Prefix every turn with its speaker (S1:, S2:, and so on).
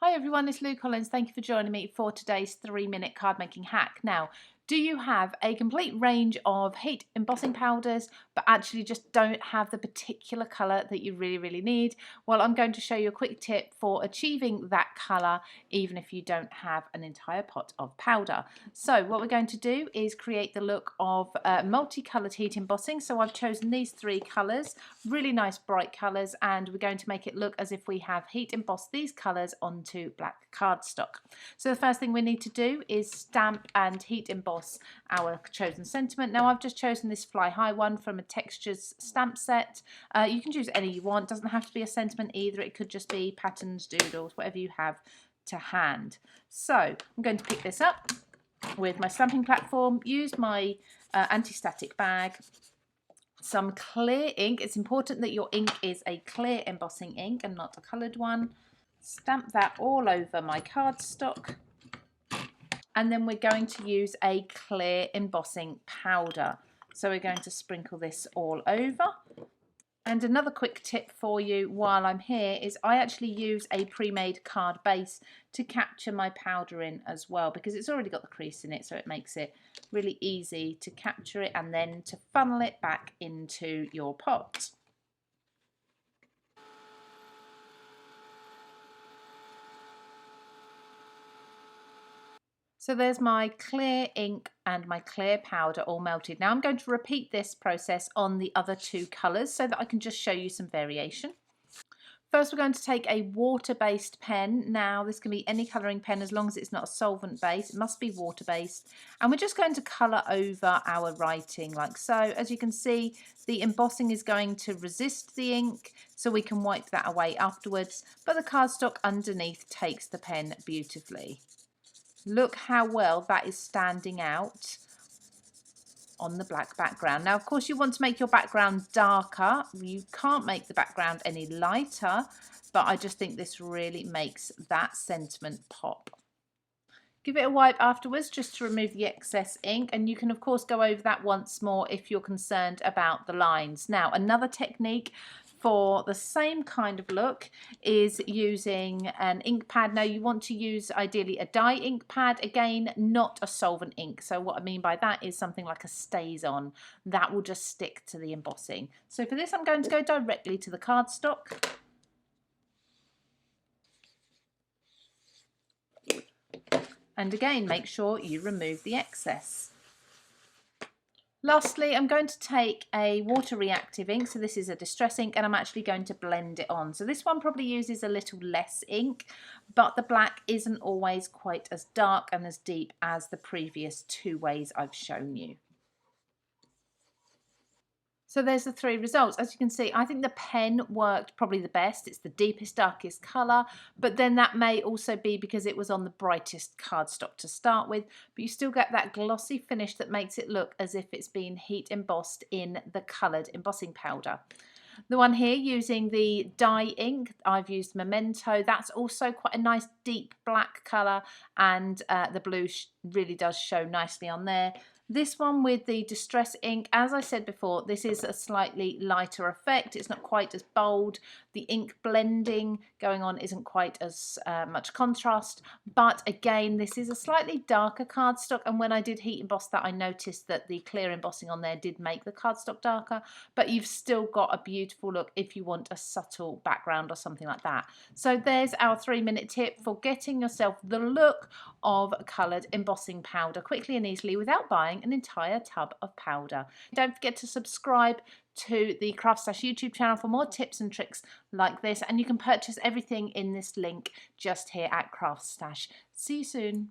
S1: Hi everyone, it's Lou Collins. Thank you for joining me for today's 3-minute card making hack. Now, do you have a complete range of heat embossing powders but actually just don't have the particular colour that you really need? Well, I'm going to show you a quick tip for achieving that colour even if you don't have an entire pot of powder. So what we're going to do is create the look of multicoloured heat embossing. So I've chosen these 3 colours, really nice bright colours, and we're going to make it look as if we have heat embossed these colours onto black cardstock. So the first thing we need to do is stamp and heat emboss our chosen sentiment. Now I've just chosen this Fly High one from a Textures stamp set. You can choose any you want, it doesn't have to be a sentiment either, it could just be patterns, doodles, whatever you have to hand. So I'm going to pick this up with my stamping platform, use my anti-static bag, some clear ink. It's important that your ink is a clear embossing ink and not a coloured one. Stamp that all over my cardstock. And then we're going to use a clear embossing powder. So we're going to sprinkle this all over. And another quick tip for you while I'm here is I actually use a pre-made card base to capture my powder in as well, because it's already got the crease in it, so it makes it really easy to capture it and then to funnel it back into your pot. So there's my clear ink and my clear powder all melted. Now I'm going to repeat this process on the other 2 colours so that I can just show you some variation. First we're going to take a water-based pen. Now this can be any colouring pen as long as it's not a solvent base. It must be water-based. And we're just going to colour over our writing like so. As you can see, the embossing is going to resist the ink, so we can wipe that away afterwards. But the cardstock underneath takes the pen beautifully. Look how well that is standing out on the black background. Now, of course, you want to make your background darker. You can't make the background any lighter, but I just think this really makes that sentiment pop. Give it a wipe afterwards just to remove the excess ink, and you can of course go over that once more if you're concerned about the lines. Now, another technique for the same kind of look is using an ink pad. Now you want to use ideally a dye ink pad, again not a solvent ink. So what I mean by that is something like a StazOn that will just stick to the embossing. So for this I'm going to go directly to the cardstock. And again, make sure you remove the excess. Lastly, I'm going to take a water reactive ink, so this is a distress ink, and I'm actually going to blend it on. So this one probably uses a little less ink, but the black isn't always quite as dark and as deep as the previous 2 ways I've shown you. So there's the 3 results. As you can see, I think the pen worked probably the best. It's the deepest, darkest colour, but then that may also be because it was on the brightest cardstock to start with, but you still get that glossy finish that makes it look as if it's been heat embossed in the coloured embossing powder. The one here using the dye ink, I've used Memento. That's also quite a nice deep black colour, and the blue really does show nicely on there. This one with the distress ink, as I said before, this is a slightly lighter effect. It's not quite as bold. The ink blending going on isn't quite as much contrast. But again, this is a slightly darker cardstock. And when I did heat emboss that, I noticed that the clear embossing on there did make the cardstock darker. But you've still got a beautiful look if you want a subtle background or something like that. So there's our 3-minute tip for getting yourself the look of coloured embossing powder quickly and easily without buying an entire tub of powder. Don't forget to subscribe to the CraftStash YouTube channel for more tips and tricks like this, and you can purchase everything in this link just here at CraftStash. See you soon.